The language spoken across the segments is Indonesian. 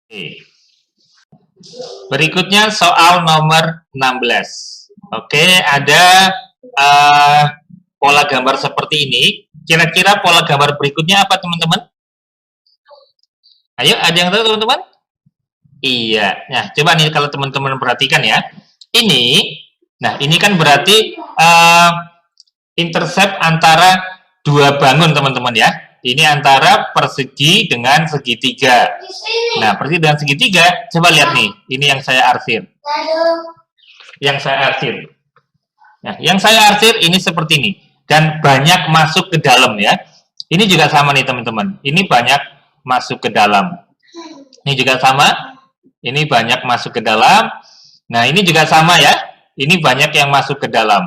Oke. Berikutnya soal nomor 16. Oke, ada pola gambar seperti ini. Kira-kira pola gambar berikutnya apa, teman-teman? Ayo, ada yang tahu, teman-teman? Iya. Nah, coba nih kalau teman-teman perhatikan ya. Ini kan berarti intercept antara dua bangun, teman-teman ya. Ini antara persegi dengan segitiga. Nah, persegi dengan segitiga, coba lihat nih. Ini yang saya arsir. Yang saya arsir. Nah, yang saya arsir ini seperti ini. Dan banyak masuk ke dalam ya. Ini juga sama nih, teman-teman. Ini banyak masuk ke dalam. Ini juga sama. Ini banyak masuk ke dalam. Nah, ini juga sama ya. Ini banyak yang masuk ke dalam.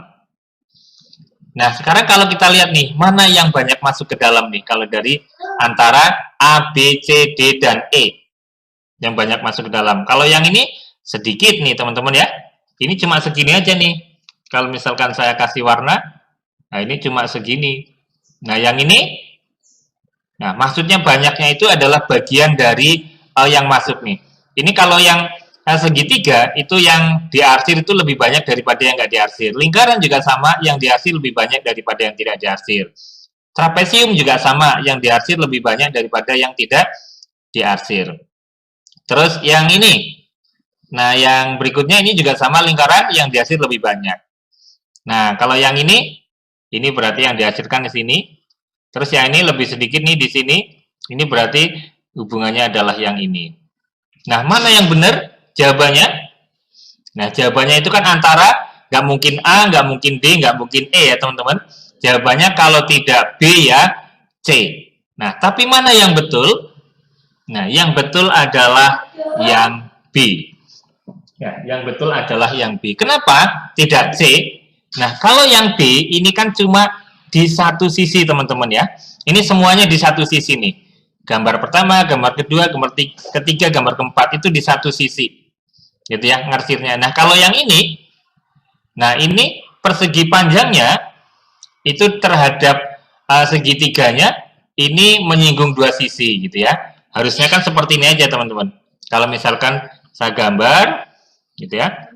Nah, sekarang kalau kita lihat nih, mana yang banyak masuk ke dalam nih? Kalau dari antara A, B, C, D, dan E. Yang banyak masuk ke dalam. Kalau yang ini sedikit nih, teman-teman ya. Ini cuma segini aja nih. Kalau misalkan saya kasih warna, nah ini cuma segini. Nah, yang ini, nah maksudnya banyaknya itu adalah bagian dari yang masuk nih. Ini kalau yang segitiga itu yang diarsir itu lebih banyak daripada yang nggak diarsir. Lingkaran juga sama, yang diarsir lebih banyak daripada yang tidak diarsir. Trapesium juga sama, yang diarsir lebih banyak daripada yang tidak diarsir. Terus yang ini, nah yang berikutnya ini juga sama, lingkaran yang diarsir lebih banyak. Nah kalau yang ini berarti yang dihasilkan di sini. Terus yang ini lebih sedikit nih di sini. Ini berarti hubungannya adalah yang ini. Nah mana yang benar? Jawabannya, nah jawabannya itu kan antara nggak mungkin A, nggak mungkin D, nggak mungkin E ya teman-teman. Jawabannya kalau tidak B ya C. Nah tapi mana yang betul? Nah yang betul adalah yang B. Ya, yang betul adalah yang B. Kenapa tidak C? Nah kalau yang B ini kan cuma di satu sisi teman-teman ya. Ini semuanya di satu sisi nih. Gambar pertama, gambar kedua, gambar ketiga, gambar keempat itu di satu sisi. Gitu ya, ngarsirnya. Nah, kalau yang ini, nah ini persegi panjangnya itu terhadap segitiganya ini menyinggung dua sisi gitu ya. Harusnya kan seperti ini aja teman-teman. Kalau misalkan saya gambar gitu ya.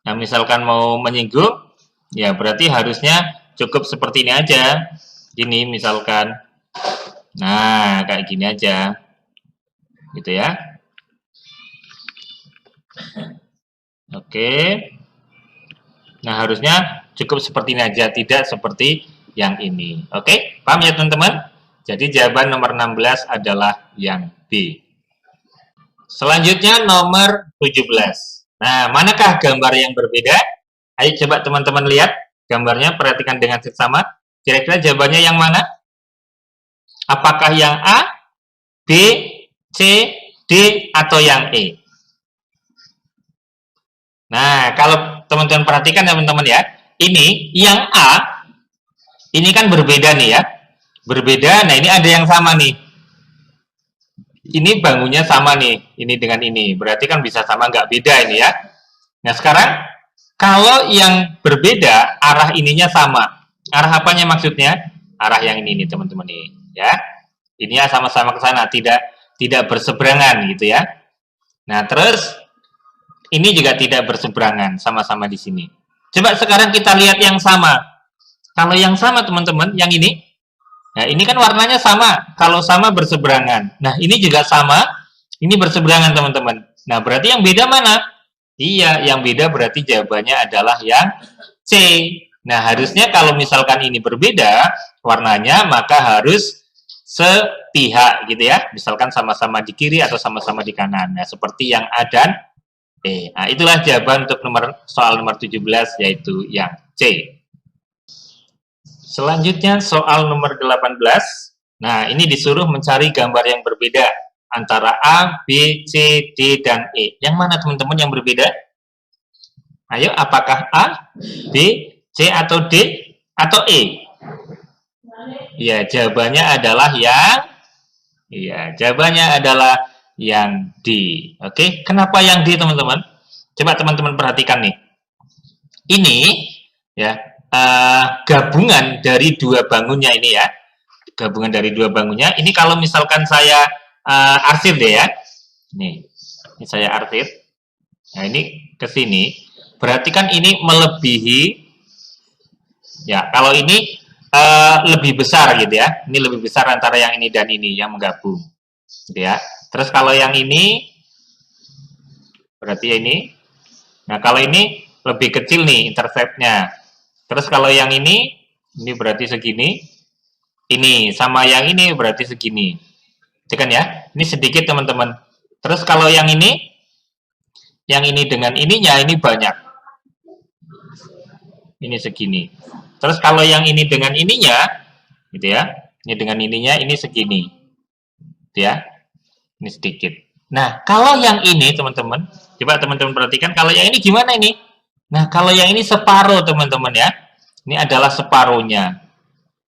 Nah, misalkan mau menyinggung, ya berarti harusnya cukup seperti ini aja. Gini misalkan. Nah, kayak gini aja. Gitu ya. Oke. Nah, harusnya cukup seperti ini aja, tidak seperti yang ini. Oke, paham ya teman-teman? Jadi jawaban nomor 16 adalah yang B. Selanjutnya nomor 17. Nah, manakah gambar yang berbeda? Ayo coba teman-teman lihat gambarnya, perhatikan dengan seksama. Kira-kira jawabannya yang mana? Apakah yang A, B, C, D, atau yang E? Nah, kalau teman-teman perhatikan teman-teman ya, ini yang A, ini kan berbeda nih ya. Berbeda, nah ini ada yang sama nih. Ini bangunnya sama nih, ini dengan ini. Berarti kan bisa sama, nggak beda ini ya. Nah, sekarang, kalau yang berbeda, arah ininya sama. Arah apanya maksudnya? Arah yang ini nih teman-teman nih, ya. Ini ya sama-sama ke sana, tidak berseberangan gitu ya. Nah, terus ini juga tidak berseberangan, sama-sama di sini. Coba sekarang kita lihat yang sama. Kalau yang sama teman-teman, yang ini, nah ini kan warnanya sama. Kalau sama berseberangan. Nah ini juga sama, ini berseberangan teman-teman. Nah berarti yang beda mana? Iya, yang beda berarti jawabannya adalah yang C. Nah harusnya kalau misalkan ini berbeda warnanya, maka harus sepihak gitu ya. Misalkan sama-sama di kiri atau sama-sama di kanan. Nah seperti yang A dan B. Nah, itulah jawaban untuk soal nomor 17, yaitu yang C. Selanjutnya soal nomor 18. Nah, ini disuruh mencari gambar yang berbeda antara A, B, C, D, dan E. Yang mana teman-teman yang berbeda? Ayo, apakah A, B, C, atau D, atau E? Ya, jawabannya adalah yang D. Oke, kenapa yang D teman-teman? Coba teman-teman perhatikan nih. Ini ya gabungan dari dua bangunnya ini ya. gabungan dari dua bangunnya. Ini kalau misalkan saya arsir deh ya. Nih, ini saya arsir. Nah, ini ke sini. Berarti kan ini melebihi, ya, kalau ini lebih besar gitu ya. Ini lebih besar antara yang ini dan ini, yang menggabung. Gitu ya. Terus kalau yang ini, berarti ini. Nah, kalau ini lebih kecil nih interceptnya. Terus kalau yang ini berarti segini. Ini sama yang ini berarti segini. Itu kan ya? Ini sedikit teman-teman. Terus kalau yang ini dengan ininya ini banyak. Ini segini. Terus kalau yang ini dengan ininya, gitu ya. Ini dengan ininya ini segini. Gitu ya. Ini sedikit. Nah, kalau yang ini teman-teman, coba teman-teman perhatikan kalau yang ini gimana ini? Nah, kalau yang ini separuh teman-teman ya. Ini adalah separuhnya.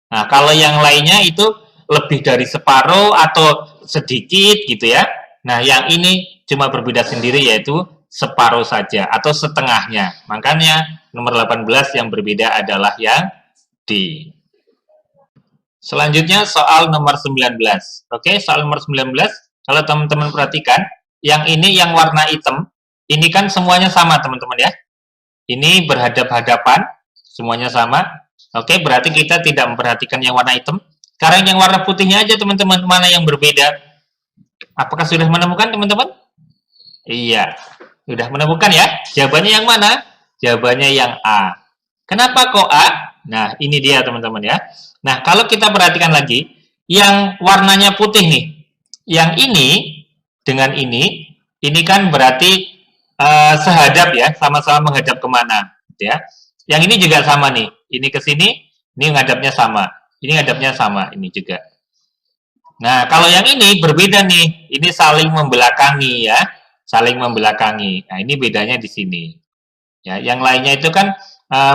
Nah, kalau yang lainnya itu lebih dari separuh atau sedikit gitu ya. Nah, yang ini cuma berbeda sendiri yaitu separuh saja atau setengahnya. Makanya nomor 18 yang berbeda adalah yang D. Selanjutnya soal nomor 19. Oke, soal nomor 19, kalau teman-teman perhatikan, yang ini yang warna hitam, ini kan semuanya sama teman-teman ya. Ini berhadap-hadapan, semuanya sama. Oke, berarti kita tidak memperhatikan yang warna hitam. Sekarang yang warna putihnya aja teman-teman, mana yang berbeda? Apakah sudah menemukan teman-teman? Iya, sudah menemukan ya. Jawabannya yang mana? Jawabannya yang A. Kenapa kok A? Nah, ini dia teman-teman ya. Nah, kalau kita perhatikan lagi, yang warnanya putih nih, yang ini dengan ini kan berarti sehadap ya, sama-sama menghadap kemana, gitu ya. Yang ini juga sama nih. Ini ke sini, ini ngadapnya sama. Ini ngadapnya sama, ini juga. Nah, kalau yang ini berbeda nih. Ini saling membelakangi ya. Saling membelakangi. Nah, ini bedanya di sini. Ya, yang lainnya itu kan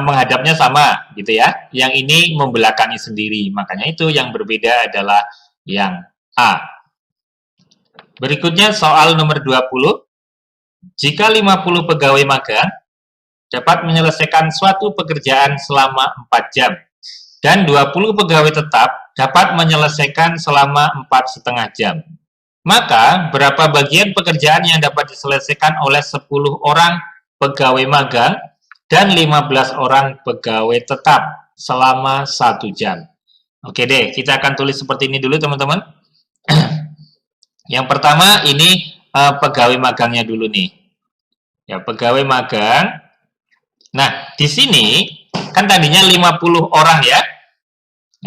menghadapnya sama, gitu ya. Yang ini membelakangi sendiri. Makanya itu yang berbeda adalah yang A. Berikutnya soal nomor 20. Jika 50 pegawai magang dapat menyelesaikan suatu pekerjaan selama 4 jam dan 20 pegawai tetap dapat menyelesaikan selama 4,5 jam. Maka berapa bagian pekerjaan yang dapat diselesaikan oleh 10 orang pegawai magang dan 15 orang pegawai tetap selama 1 jam. Oke deh, kita akan tulis seperti ini dulu teman-teman. Yang pertama ini pegawai magangnya dulu nih. Ya, pegawai magang. Nah, di sini kan tadinya 50 orang ya.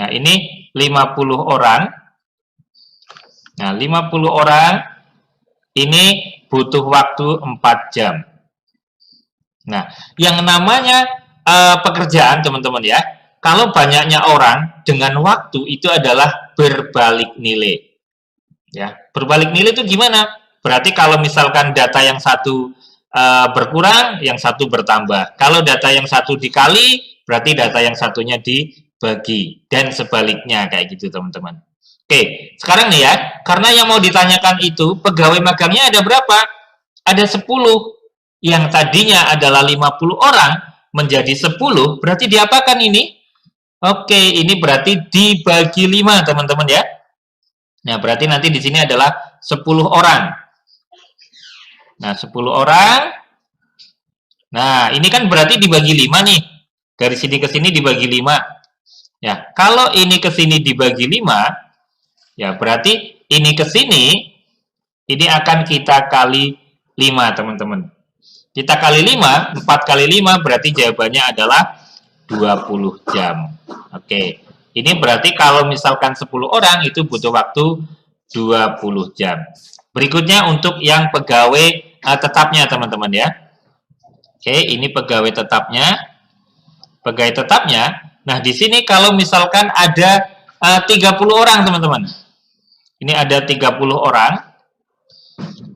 Nah, ini 50 orang. Nah, 50 orang ini butuh waktu 4 jam. Nah, yang namanya pekerjaan teman-teman ya, kalau banyaknya orang dengan waktu itu adalah berbalik nilai. Ya, berbalik nilai itu gimana? Berarti kalau misalkan data yang satu berkurang, yang satu bertambah. Kalau data yang satu dikali, berarti data yang satunya dibagi. Dan sebaliknya, kayak gitu teman-teman. Oke, sekarang nih ya, karena yang mau ditanyakan itu, pegawai magangnya ada berapa? Ada 10. Yang tadinya adalah 50 orang, menjadi 10, berarti diapakan ini? Oke, ini berarti dibagi 5, teman-teman ya. Nah, berarti nanti di sini adalah 10 orang. Nah, 10 orang. Nah, ini kan berarti dibagi 5 nih. Dari sini ke sini dibagi 5. Ya, kalau ini ke sini dibagi 5, ya berarti ini ke sini, ini akan kita kali 5, teman-teman. Kita kali 5, 4 kali 5 berarti jawabannya adalah 20 jam. Oke. Ini berarti kalau misalkan 10 orang itu butuh waktu 20 jam. Berikutnya untuk yang pegawai tetapnya teman-teman ya. Oke, ini pegawai tetapnya. Pegawai tetapnya. Nah, di sini kalau misalkan ada 30 orang teman-teman. Ini ada 30 orang.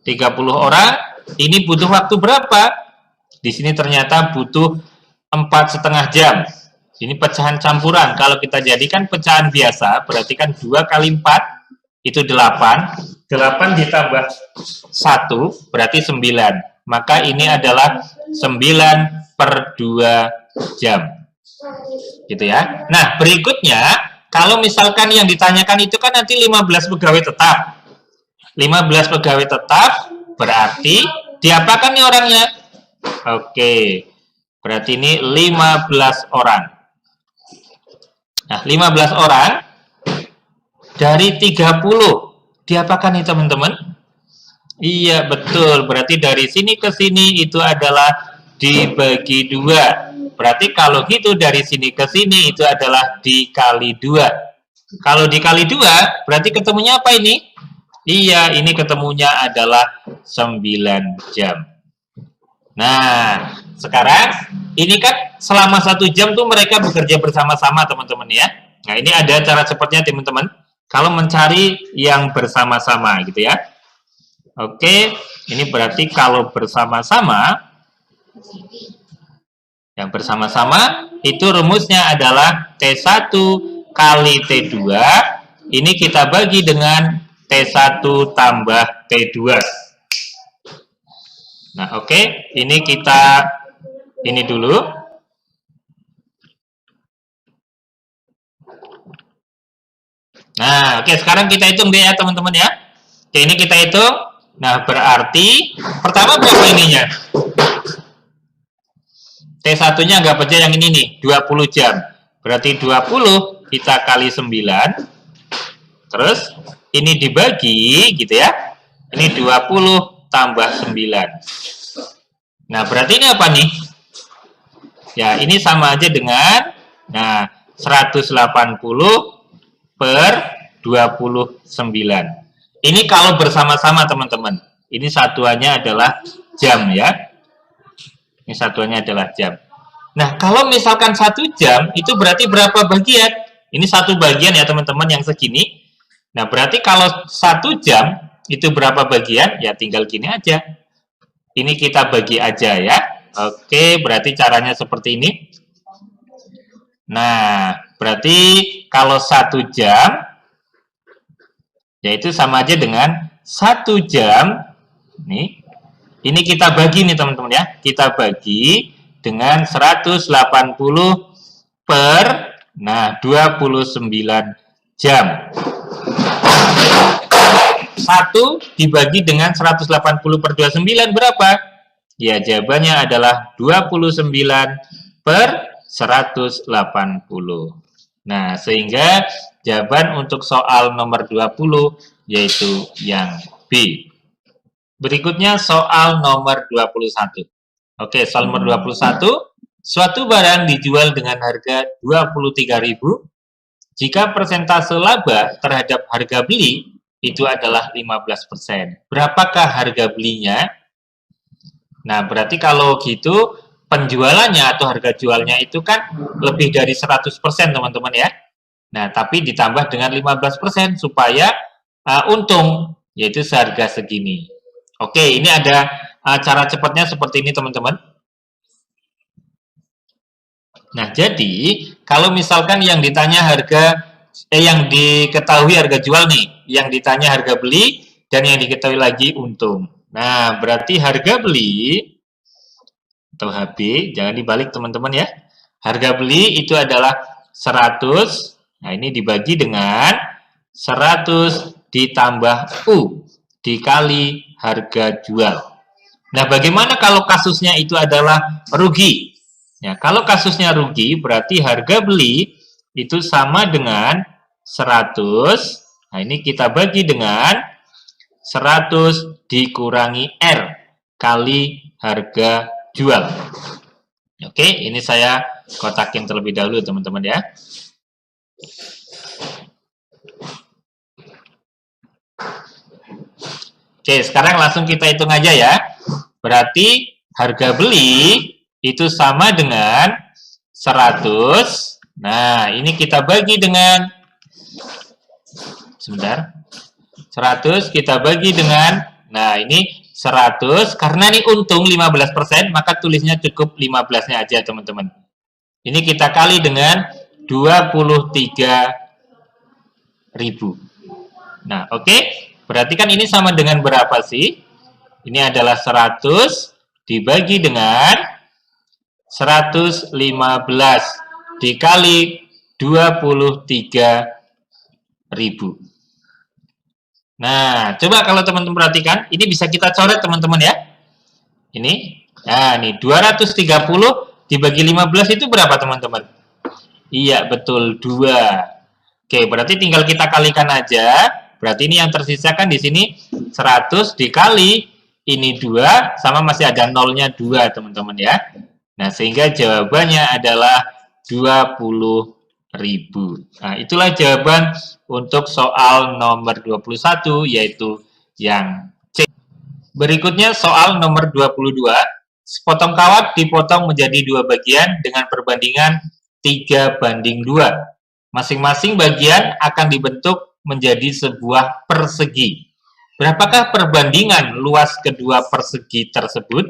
30 orang, ini butuh waktu berapa? Di sini ternyata butuh 4,5 jam. Ini pecahan campuran. Kalau kita jadikan pecahan biasa, berarti kan 2 kali 4 itu 8. 8 ditambah 1 berarti 9. Maka ini adalah 9/2 jam. Gitu ya. Nah, berikutnya kalau misalkan yang ditanyakan itu kan nanti 15 pegawai tetap. 15 pegawai tetap berarti diapakan nih orangnya? Oke, berarti ini 15 orang. Nah, 15 orang dari 30 diapakan nih teman-teman? Iya, betul. Berarti dari sini ke sini itu adalah dibagi 2. Berarti kalau gitu dari sini ke sini itu adalah dikali 2. Kalau dikali 2, berarti ketemunya apa ini? Iya, ini ketemunya adalah 9 jam. Nah, sekarang ini kan selama 1 jam tuh mereka bekerja bersama-sama teman-teman ya. Nah, ini ada cara cepatnya teman-teman. Kalau mencari yang bersama-sama gitu ya. Oke, ini berarti kalau bersama-sama, yang bersama-sama itu rumusnya adalah T1 kali T2. Ini kita bagi dengan T1 tambah T2. Nah, oke, ini kita ini dulu. Nah, oke, sekarang kita hitung deh ya, teman-teman ya. Oke, ini kita hitung. Nah, berarti pertama berapa ininya? T1-nya nggak aja yang ini nih, 20 jam. Berarti 20 kita kali 9. Terus ini dibagi gitu ya. Ini 20 tambah 9. Nah, berarti ini apa nih? Ya, ini sama aja dengan 180 per 29. Ini kalau bersama-sama teman-teman. Ini satuannya adalah jam ya. Ini satuannya adalah jam. Nah, kalau misalkan 1 jam, itu berarti berapa bagian? Ini 1 bagian ya teman-teman yang segini. Nah, berarti kalau 1 jam, itu berapa bagian? Ya, tinggal gini aja. Ini kita bagi aja ya. Oke, berarti caranya seperti ini. Nah, berarti kalau 1 jam, yaitu sama aja dengan 1 jam. Nih, ini kita bagi nih teman-teman ya. Kita bagi dengan 180 per 29 jam. 1 dibagi dengan 180 per 29 berapa? Ya, jawabannya adalah 29 per 180. Nah, sehingga jawaban untuk soal nomor 20 yaitu yang B. Berikutnya soal nomor 21. Oke, soal nomor 21. Suatu barang dijual dengan harga 23.000 jika persentase laba terhadap harga beli itu adalah 15%. Berapakah harga belinya? Nah, berarti kalau gitu penjualannya atau harga jualnya itu kan lebih dari 100% teman-teman ya. Nah, tapi ditambah dengan 15% supaya untung, yaitu seharga segini. Oke, ini ada cara cepatnya seperti ini teman-teman. Nah, jadi kalau misalkan yang ditanya yang diketahui harga jual nih, yang ditanya harga beli, dan yang diketahui lagi untung. Nah, berarti harga beli atau HB, jangan dibalik teman-teman ya. Harga beli itu adalah 100, nah ini dibagi dengan 100 ditambah U dikali harga jual. Nah, bagaimana kalau kasusnya itu adalah rugi? Ya, kalau kasusnya rugi, berarti harga beli itu sama dengan 100. Nah, ini kita bagi dengan 100 dikurangi R kali harga jual. Oke, ini saya kotakin terlebih dahulu teman-teman ya. Oke, sekarang langsung kita hitung aja ya. Berarti harga beli itu sama dengan 100. Nah, ini kita bagi dengan 100 kita bagi dengan, nah ini 100, karena ini untung 15%, maka tulisnya cukup 15-nya aja teman-teman. Ini kita kali dengan 23.000. Nah, oke. Berarti kan ini sama dengan berapa sih? Ini adalah 100 dibagi dengan 115 dikali 23.000. Nah, coba kalau teman-teman perhatikan, ini bisa kita coret teman-teman ya. Ini, nah ini 230 dibagi 15 itu berapa teman-teman? Iya, betul, 2. Oke, berarti tinggal kita kalikan aja. Berarti ini yang tersisakan di sini 100 dikali ini 2 sama masih ada nolnya 2, teman-teman ya. Nah, sehingga jawabannya adalah 20.000. Nah, itulah jawaban untuk soal nomor 21, yaitu yang C. Berikutnya soal nomor 22. Sepotong kawat dipotong menjadi 2 bagian dengan perbandingan 3:2. Masing-masing bagian akan dibentuk menjadi sebuah persegi. Berapakah perbandingan luas kedua persegi tersebut?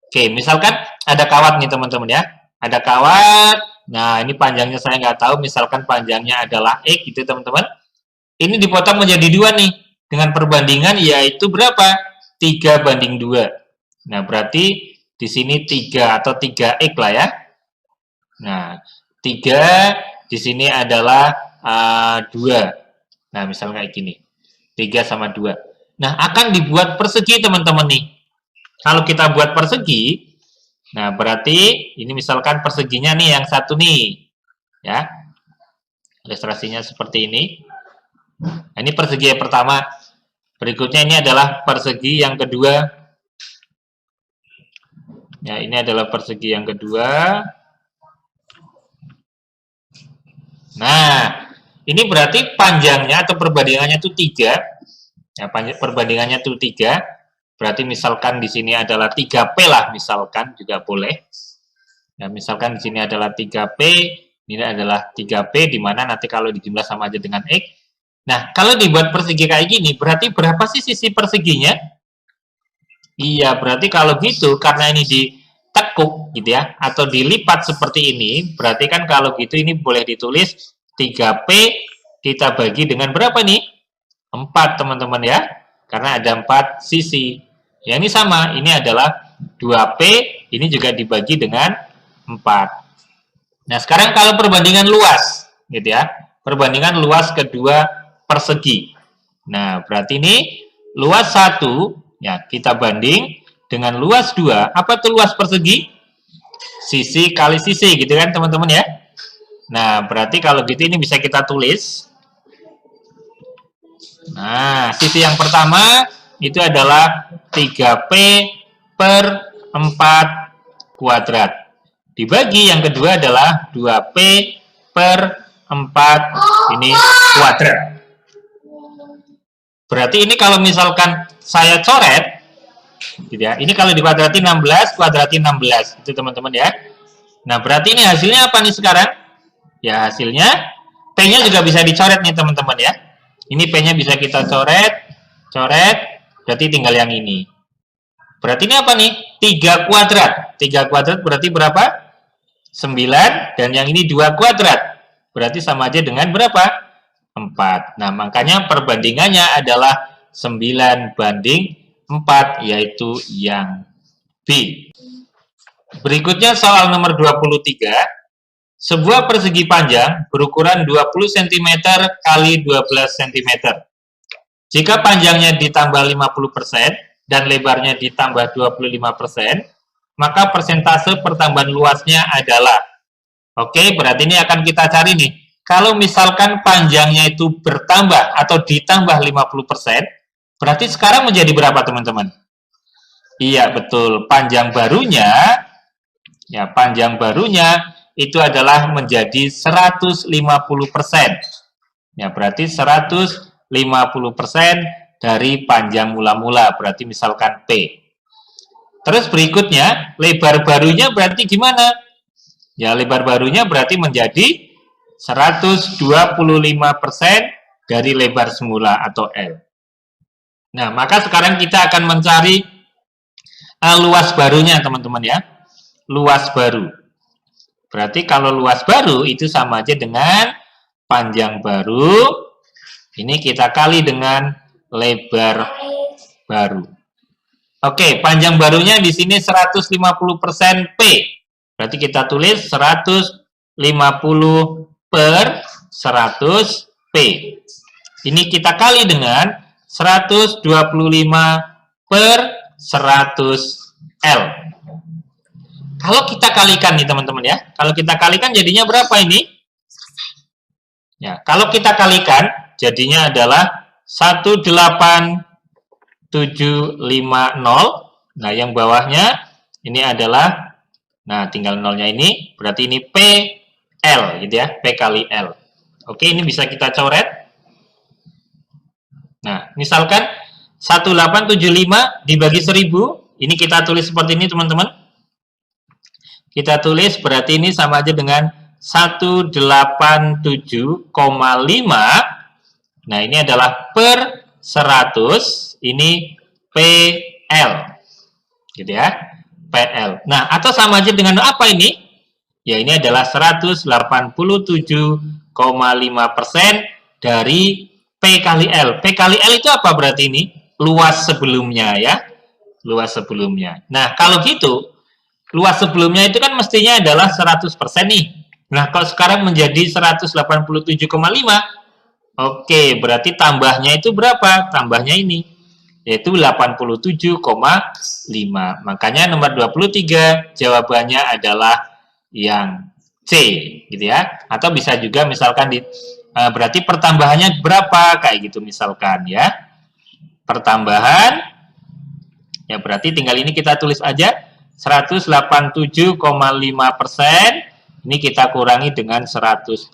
Oke, misalkan ada kawat nih teman-teman ya. Ada kawat, nah ini panjangnya saya nggak tahu, misalkan panjangnya adalah X gitu teman-teman. Ini dipotong menjadi 2 nih, dengan perbandingan yaitu berapa? 3:2. Nah, berarti di sini 3 atau 3X lah ya. Nah, 3 di sini adalah 2. Nah, misalnya kayak gini. 3 sama 2. Nah, akan dibuat persegi teman-teman nih. Kalau kita buat persegi, nah berarti ini misalkan perseginya nih yang satu nih. Ya. Ilustrasinya seperti ini. Nah, ini persegi yang pertama. Berikutnya ini adalah persegi yang kedua. Ya, ini adalah persegi yang kedua. Nah, ini berarti panjangnya atau perbandingannya itu 3. Ya, perbandingannya itu 3. Berarti misalkan di sini adalah 3P lah, misalkan juga boleh. Ya, misalkan di sini adalah 3P, ini adalah 3P, di mana nanti kalau dijumlah sama aja dengan X. Nah, kalau dibuat persegi kayak gini, berarti berapa sih sisi perseginya? Iya, berarti kalau gitu, karena ini ditekuk gitu ya, atau dilipat seperti ini, berarti kan kalau gitu ini boleh ditulis 3P kita bagi dengan berapa nih? 4 teman-teman ya, karena ada 4 sisi. Ya ini sama, ini adalah 2P, ini juga dibagi dengan 4. Nah sekarang kalau perbandingan luas, gitu ya, perbandingan luas kedua persegi. Nah berarti ini luas 1, ya kita banding dengan luas 2, apa tuh luas persegi? Sisi kali sisi, gitu kan teman-teman ya. Nah berarti kalau gitu ini bisa kita tulis. Nah, sisi yang pertama itu adalah 3P per 4 kuadrat. Dibagi yang kedua adalah 2P per 4 ini kuadrat. Berarti ini kalau misalkan saya coret, gitu ya, ini kalau dikuadrati 16, kuadrati 16. Itu teman-teman ya. Nah, berarti ini hasilnya apa nih sekarang? Ya, hasilnya P-nya juga bisa dicoret nih teman-teman ya. Ini P-nya bisa kita coret, berarti tinggal yang ini. Berarti ini apa nih? 3 kuadrat. 3 kuadrat berarti berapa? 9, dan yang ini 2 kuadrat. Berarti sama aja dengan berapa? 4. Nah, makanya perbandingannya adalah 9:4, yaitu yang B. Berikutnya soal nomor 23. Sebuah persegi panjang berukuran 20 cm kali 12 cm. Jika panjangnya ditambah 50% dan lebarnya ditambah 25%, maka persentase pertambahan luasnya adalah. Oke, berarti ini akan kita cari nih. Kalau misalkan panjangnya itu bertambah atau ditambah 50%, berarti sekarang menjadi berapa teman-teman? Iya, betul. Panjang barunya itu adalah menjadi 150%. Ya, berarti 150% dari panjang mula-mula, berarti misalkan P. Terus berikutnya, lebar barunya berarti gimana? Ya, lebar barunya berarti menjadi 125% dari lebar semula atau L. Nah, maka sekarang kita akan mencari luas barunya, teman-teman ya. Luas baru. Berarti kalau luas baru itu sama aja dengan panjang baru, ini kita kali dengan lebar baru. Oke, panjang barunya di sini 150% P. Berarti kita tulis 150% per 100 P. Ini kita kali dengan 125 per 100 L. Kalau kita kalikan nih teman-teman ya, kalau kita kalikan jadinya berapa ini? Ya, kalau kita kalikan jadinya adalah 18750. Nah, yang bawahnya ini adalah, nah tinggal nolnya ini, berarti ini PL gitu ya, P kali L. Oke, ini bisa kita coret. Nah, misalkan 1875 dibagi 1000, ini kita tulis seperti ini teman-teman. Kita tulis berarti ini sama aja dengan 187,5. Nah, ini adalah per 100, ini PL. Gitu ya, PL. Nah, atau sama aja dengan apa ini? Ya, ini adalah 187,5% dari P kali L. P kali L itu apa berarti ini? Luas sebelumnya ya. Luas sebelumnya. Nah, kalau gitu, luas sebelumnya itu kan mestinya adalah 100% nih. Nah, kalau sekarang menjadi 187,5, oke, berarti tambahnya itu berapa? Tambahnya ini, yaitu 87,5. Makanya nomor 23 jawabannya adalah yang C, gitu ya. Atau bisa juga misalkan berarti pertambahannya berapa, kayak gitu misalkan ya. Pertambahan, ya berarti tinggal ini kita tulis aja 187,5%, ini kita kurangi dengan 100%.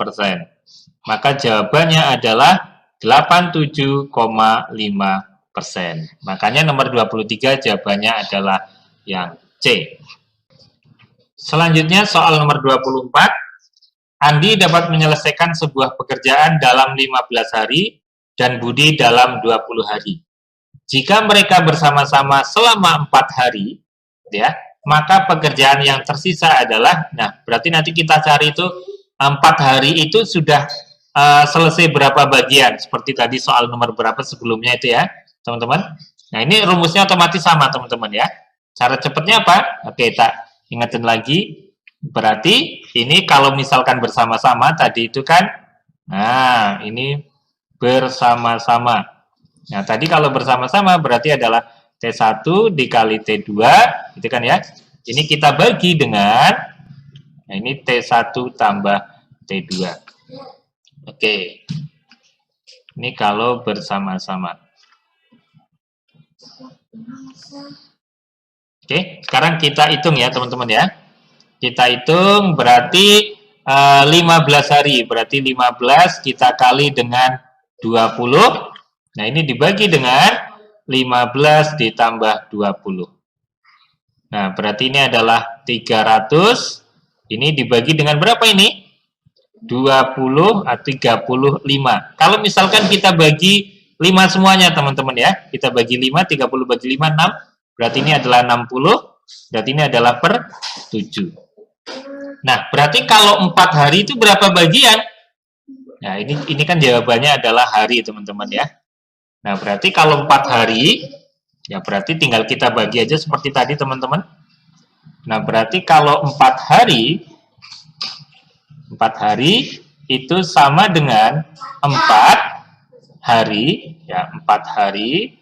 Maka jawabannya adalah 87,5%. Makanya nomor 23 jawabannya adalah yang C. Selanjutnya soal nomor 24. Andi dapat menyelesaikan sebuah pekerjaan dalam 15 hari dan Budi dalam 20 hari. Jika mereka bersama-sama selama 4 hari, ya, maka pekerjaan yang tersisa adalah, nah berarti nanti kita cari itu 4 hari itu sudah selesai berapa bagian, seperti tadi soal nomor berapa sebelumnya itu ya, teman-teman. Nah, ini rumusnya otomatis sama, teman-teman ya. Cara cepatnya apa? Oke, tak ingetin lagi. Berarti ini kalau misalkan bersama-sama tadi itu kan, nah ini bersama-sama. Nah, tadi kalau bersama-sama berarti adalah T1 dikali T2, gitu kan ya. Ini kita bagi dengan, nah ini T1 tambah T2. Oke. Ini kalau bersama-sama. Oke, sekarang kita hitung ya teman-teman ya. Kita hitung berarti 15 hari. Berarti 15 kita kali dengan 20. Nah, ini dibagi dengan 15 ditambah 20. Nah, berarti ini adalah 300. Ini dibagi dengan berapa ini? 20 atau 35. Kalau misalkan kita bagi 5 semuanya teman-teman ya. Kita bagi 5, 30 bagi 5, 6. Berarti ini adalah 60. Berarti ini adalah per 7. Nah, berarti kalau 4 hari itu berapa bagian? Nah, ini kan jawabannya adalah hari, teman-teman ya. Nah, berarti kalau 4 hari, ya berarti tinggal kita bagi aja seperti tadi, teman-teman. Nah, berarti kalau 4 hari itu sama dengan 4 hari, ya 4 hari.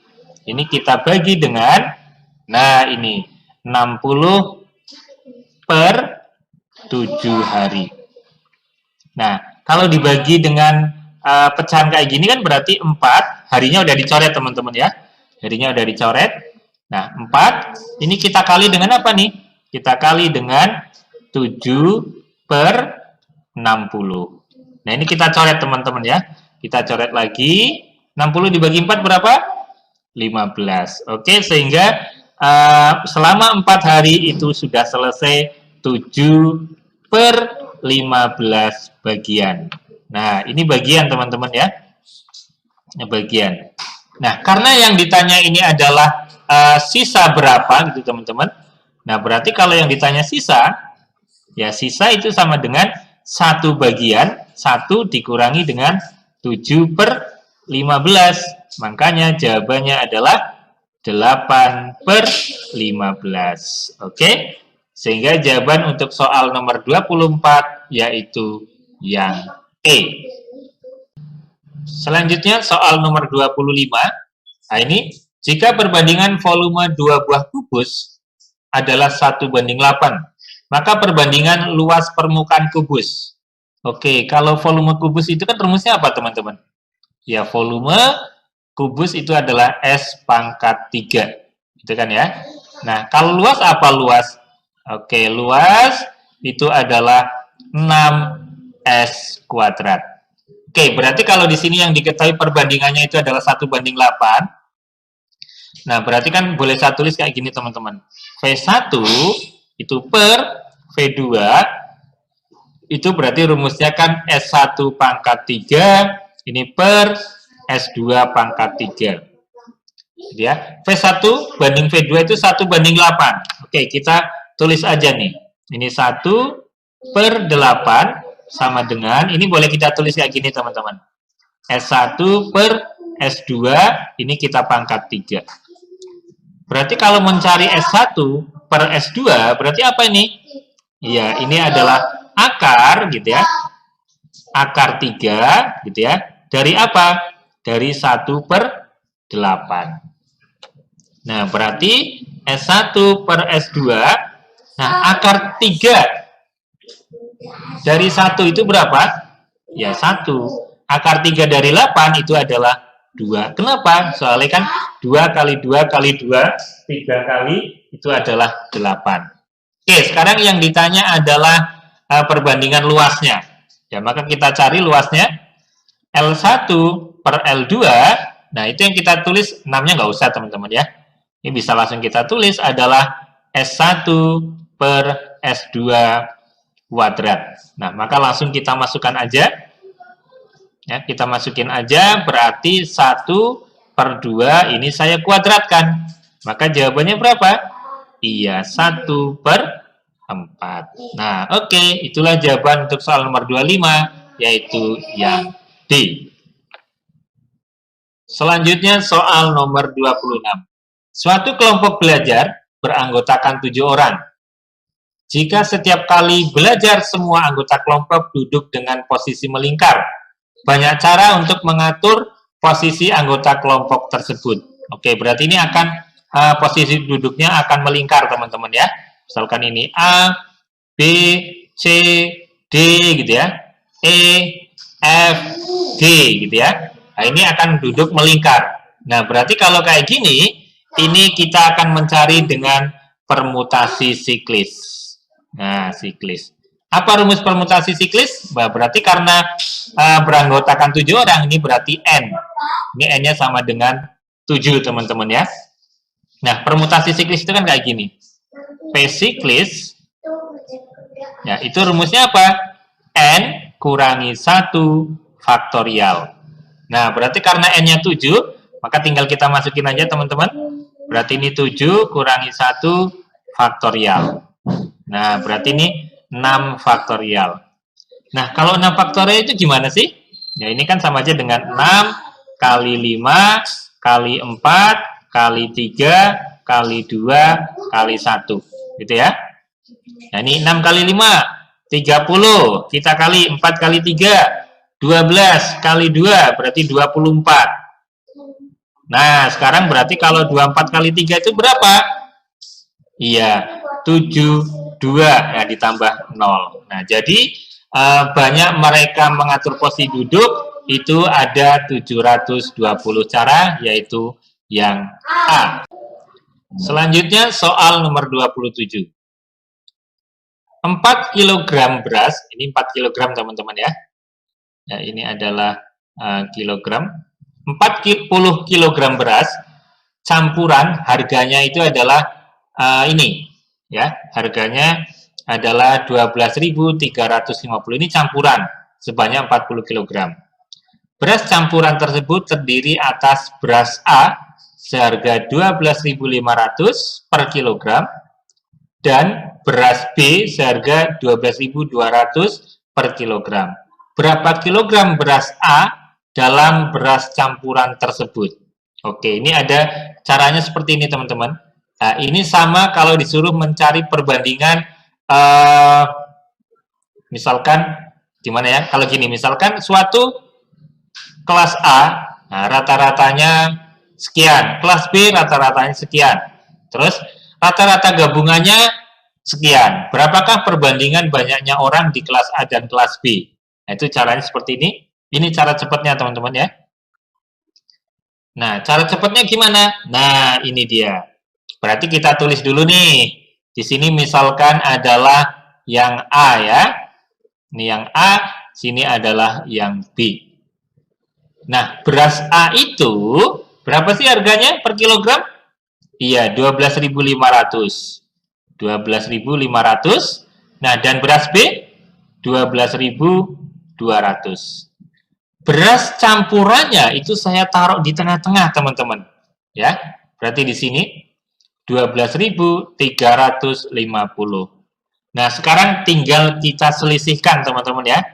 Ini kita bagi dengan, nah ini 60 per 7 hari. Nah, kalau dibagi dengan pecahan kayak gini kan berarti 4, harinya udah dicoret teman-teman ya. Harinya udah dicoret. Nah, 4, ini kita kali dengan apa nih? Kita kali dengan 7 per 60. Nah, ini kita coret teman-teman ya. Kita coret lagi. 60 dibagi 4 berapa? 15. Oke, sehingga selama 4 hari itu sudah selesai 7 per 15 bagian. Nah, ini bagian teman-teman ya. Bagian. Nah, karena yang ditanya ini adalah sisa berapa gitu teman-teman. Nah, berarti kalau yang ditanya sisa, ya sisa itu sama dengan 1 bagian, 1 dikurangi dengan 7 per 15. Makanya jawabannya adalah 8 per 15. Oke? Sehingga jawaban untuk soal nomor 24 yaitu yang Oke. Selanjutnya soal nomor 25. Nah, ini jika perbandingan volume dua buah kubus adalah 1:8, maka perbandingan luas permukaan kubus. Oke, kalau volume kubus itu kan rumusnya apa, teman-teman? Ya, volume kubus itu adalah S pangkat 3. Gitu kan ya? Nah, kalau luas apa luas? Oke, luas itu adalah 6S kuadrat. Oke, berarti kalau di sini yang diketahui perbandingannya itu adalah 1:8. Nah, berarti kan boleh saya tulis kayak gini, teman-teman. V1 itu per V2 itu berarti rumusnya kan S1 pangkat 3 ini per S2 pangkat 3. Ya, V1 banding V2 itu 1:8. Oke, kita tulis aja nih. Ini 1/8 sama dengan, ini boleh kita tulis kayak gini, teman-teman. S1 per S2, ini kita pangkat 3. Berarti kalau mencari S1 per S2, berarti apa ini? Iya, ini adalah akar, gitu ya. Akar 3, gitu ya. Dari apa? Dari 1/8. Nah, berarti S1 per S2, nah, akar 3 dari 1 itu berapa? Ya, 1. Akar 3 dari 8 itu adalah 2. Kenapa? Soalnya kan 2 kali 2 kali 2, 3 kali itu adalah 8. Oke, sekarang yang ditanya adalah perbandingan luasnya. Ya, maka kita cari luasnya. L1 per L2, nah itu yang kita tulis, 6-nya nggak usah, teman-teman ya. Ini bisa langsung kita tulis adalah S1 per S2 kuadrat. Nah, maka langsung kita masukkan aja. Ya, kita masukin aja, berarti 1/2 ini saya kuadratkan. Maka jawabannya berapa? Iya, 1/4. Nah, oke, itulah jawaban untuk soal nomor 25, yaitu yang D. Selanjutnya soal nomor 26. Suatu kelompok belajar beranggotakan 7 orang. Jika setiap kali belajar semua anggota kelompok duduk dengan posisi melingkar, banyak cara untuk mengatur posisi anggota kelompok tersebut. Oke, berarti ini akan posisi duduknya akan melingkar, teman-teman ya. Misalkan ini A, B, C, D gitu ya. E, F, G gitu ya. Nah, ini akan duduk melingkar. Nah, berarti kalau kayak gini, ini kita akan mencari dengan permutasi siklis. Nah, siklis. Apa rumus permutasi siklis? Nah, berarti karena beranggotakan 7 orang, ini berarti N. Ini N-nya sama dengan 7, teman-teman ya. Nah, permutasi siklis itu kan kayak gini. P siklis, ya itu rumusnya apa? N kurangi 1 faktorial. Nah, berarti karena N-nya 7, maka tinggal kita masukin aja, teman-teman. Berarti ini 7 kurangi 1 faktorial. Nah, berarti ini 6 faktorial. Nah, kalau 6 faktorial itu gimana sih? Ya, ini kan sama aja dengan 6 kali 5 kali 4 kali 3 kali 2 kali 1. Gitu ya. Nah, ini 6 kali 5, 30. Kita kali 4 kali 3, 12 kali 2, berarti 24. Nah, sekarang berarti kalau 24 kali 3 itu berapa? Iya, 72. Nah, ditambah 0. Nah, jadi banyak mereka mengatur posisi duduk, itu ada 720 cara, yaitu yang A. Selanjutnya soal nomor 27. 4 kg beras, ini 4 kg, teman-teman ya. Ya, ini adalah kilogram. 40 kg beras campuran, harganya itu adalah ini ya, harganya adalah 12.350. Ini campuran sebanyak 40 kg. Beras campuran tersebut terdiri atas beras A seharga 12.500 per kilogram dan beras B seharga 12.200 per kilogram. Berapa kilogram beras A dalam beras campuran tersebut? Oke, ini ada caranya seperti ini, teman-teman. Nah, ini sama kalau disuruh mencari perbandingan, misalkan Gimana ya? Kalau gini, misalkan suatu kelas A, nah, rata-ratanya sekian. Kelas B rata-ratanya sekian. Terus rata-rata gabungannya sekian. Berapakah perbandingan banyaknya orang di kelas A dan kelas B? Nah, itu caranya seperti ini. Ini cara cepatnya, teman-teman ya. Nah, cara cepatnya gimana? Nah, ini dia. Berarti kita tulis dulu nih. Di sini misalkan adalah yang A ya. Ini yang A, sini adalah yang B. Nah, beras A itu berapa sih harganya per kilogram? Iya, 12.500. 12.500. Nah, dan beras B 12.200. Beras campurannya itu saya taruh di tengah-tengah, teman-teman. Ya. Berarti di sini 12.350. Nah, sekarang tinggal kita selisihkan, teman-teman ya.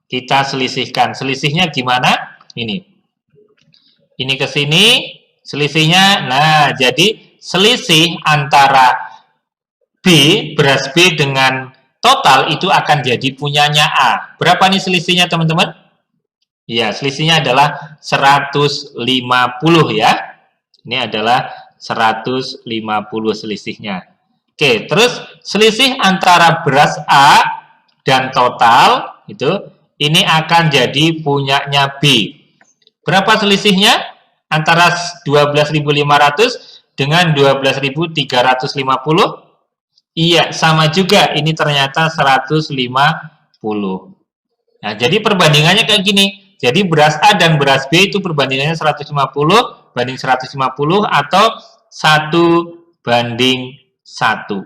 Kita selisihkan. Selisihnya gimana? Ini. Ini ke sini, selisihnya. Nah, jadi selisih antara B, beras B dengan total itu akan jadi punyanya A. Berapa nih selisihnya, teman-teman? Ya, selisihnya adalah 150 ya. Ini adalah 150 selisihnya. Oke, terus selisih antara beras A dan total itu ini akan jadi punyanya B. Berapa selisihnya? Antara 12.500 dengan 12.350? Iya, sama juga. Ini ternyata 150. Nah, jadi perbandingannya kayak gini. Jadi beras A dan beras B itu perbandingannya 150 banding 150 atau 1 banding 1.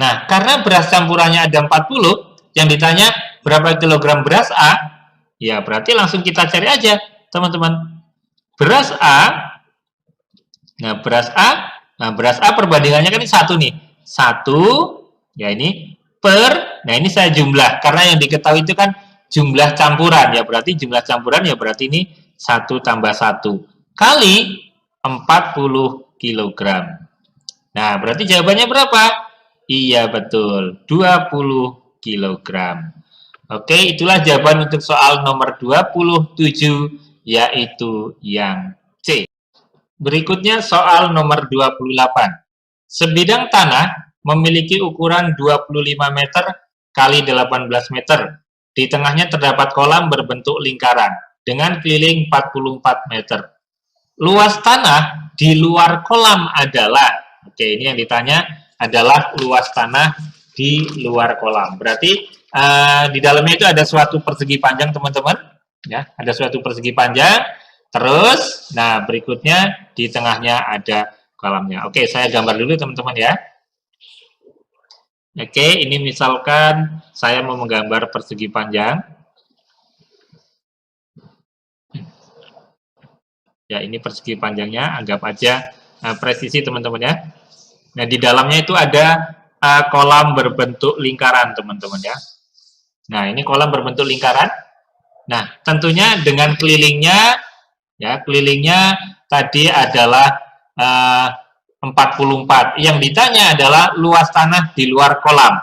Nah, karena beras campurannya ada 40, yang ditanya berapa kilogram beras A, ya berarti langsung kita cari aja, teman-teman. Beras A, nah beras A perbandingannya kan ini 1 nih. 1, ya ini per, nah ini saya jumlah, karena yang diketahui itu kan jumlah campuran, ya berarti jumlah campuran, ya berarti ini 1 tambah 1 kali 40 kg. Nah, berarti jawabannya berapa? Iya, betul, 20 kg. Oke, itulah jawaban untuk soal nomor 27, yaitu yang C. Berikutnya soal nomor 28. Sebidang tanah memiliki ukuran 25 meter kali 18 meter. Di tengahnya terdapat kolam berbentuk lingkaran dengan keliling 44 meter. Luas tanah di luar kolam adalah, oke, ini yang ditanya adalah luas tanah di luar kolam. Berarti di dalamnya itu ada suatu persegi panjang, teman-teman. Ya, ada suatu persegi panjang. Terus, nah berikutnya di tengahnya ada kolamnya. Oke, saya gambar dulu, teman-teman ya. Oke, ini misalkan saya mau menggambar persegi panjang. Ya, ini persegi panjangnya, anggap aja presisi, teman-teman ya. Nah, di dalamnya itu ada kolam berbentuk lingkaran, teman-teman ya. Nah, ini kolam berbentuk lingkaran. Nah, tentunya dengan kelilingnya, ya, kelilingnya tadi adalah 44. Yang ditanya adalah luas tanah di luar kolam.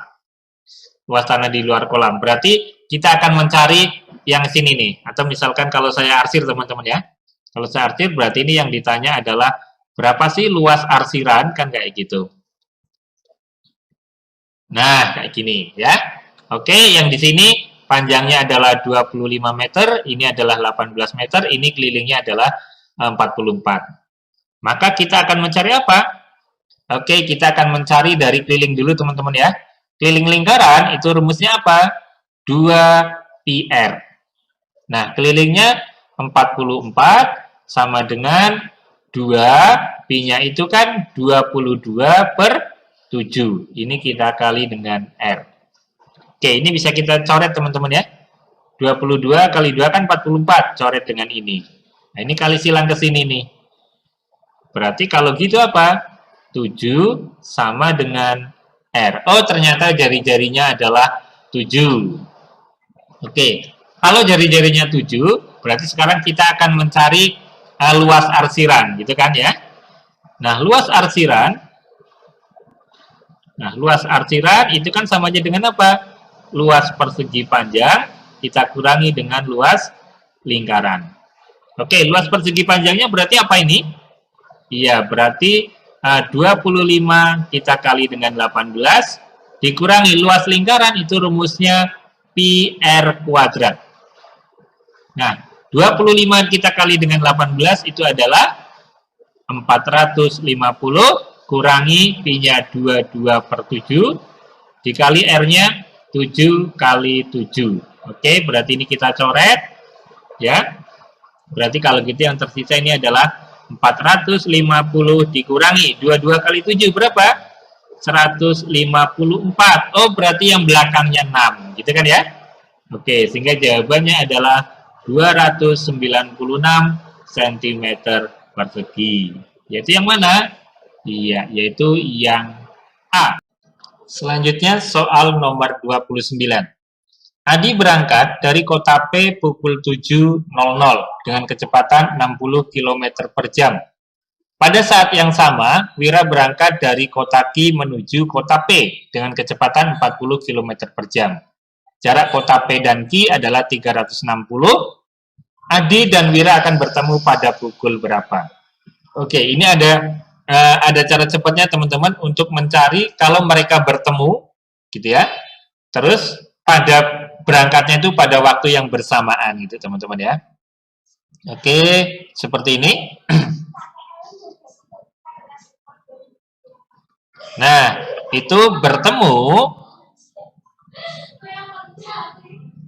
Luas tanah di luar kolam. Berarti kita akan mencari yang sini nih. Atau misalkan kalau saya arsir, teman-teman ya. Kalau saya arsir, berarti ini yang ditanya adalah berapa sih luas arsiran, kan kayak gitu. Nah, kayak gini ya. Oke, yang di sini panjangnya adalah 25 meter, ini adalah 18 meter, ini kelilingnya adalah 44. Maka kita akan mencari apa? Oke, kita akan mencari dari keliling dulu, teman-teman ya. Keliling lingkaran itu rumusnya apa? 2πr. Nah, kelilingnya 44 sama dengan 2, pi-nya itu kan 22/7. Ini kita kali dengan R. Oke, ini bisa kita coret, teman-teman ya. 22 kali 2 kan 44, coret dengan ini. Nah, ini kali silang ke sini nih. Berarti kalau gitu apa? 7 sama dengan R. Oh, ternyata jari-jarinya adalah 7. Oke, kalau jari-jarinya 7, berarti sekarang kita akan mencari luas arsiran, gitu kan ya. Nah, luas arsiran itu kan sama aja dengan apa? luas persegi panjang kita kurangi dengan luas lingkaran. Oke, luas persegi panjangnya berarti apa ini? Iya, berarti 25 kita kali dengan 18 dikurangi luas lingkaran, itu rumusnya pi r kuadrat. Nah, 25 kita kali dengan 18 itu adalah 450 kurangi pi-nya 22/7 dikali r-nya 7 kali 7. Oke, berarti ini kita coret ya. Berarti kalau gitu yang tersisa ini adalah 450 dikurangi 22 kali 7 berapa? 154. Oh, berarti yang belakangnya 6, gitu kan ya? Oke, sehingga jawabannya adalah 296 cm persegi. Yaitu yang mana? Iya, yaitu yang A. Selanjutnya soal nomor 29. Adi berangkat dari kota P pukul 7.00 dengan kecepatan 60 km per jam. Pada saat yang sama, Wira berangkat dari kota Q menuju kota P dengan kecepatan 40 km per jam. Jarak kota P dan Q adalah 360. Adi dan Wira akan bertemu pada pukul berapa? Oke, ini ada cara cepatnya teman-teman untuk mencari kalau mereka bertemu, gitu ya. Terus pada berangkatnya itu pada waktu yang bersamaan, gitu teman-teman ya. Oke, seperti ini. Nah, itu bertemu.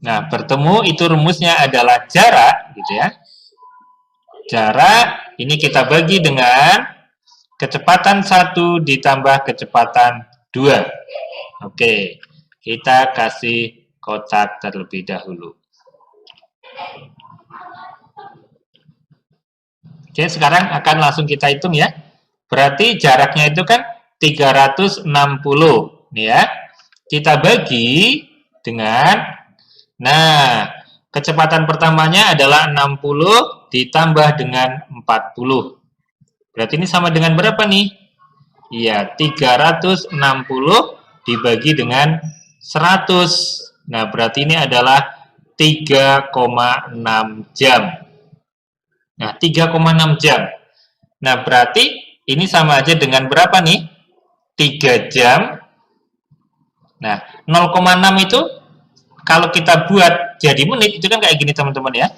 Nah, bertemu itu rumusnya adalah jarak, gitu ya. Jarak ini kita bagi dengan kecepatan 1 ditambah kecepatan 2. Oke, kita kasih kotak terlebih dahulu. Oke, sekarang akan langsung kita hitung ya. Berarti jaraknya itu kan 360 nih ya. Kita bagi dengan, nah, kecepatan pertamanya adalah 60 ditambah dengan 40. Berarti ini sama dengan berapa nih? Iya, 360 dibagi dengan 100. Nah, berarti ini adalah 3,6 jam. Nah, 3,6 jam. Nah, berarti ini sama aja dengan berapa nih? 3 jam. Nah, 0,6 itu kalau kita buat jadi menit, itu kan kayak gini teman-teman ya.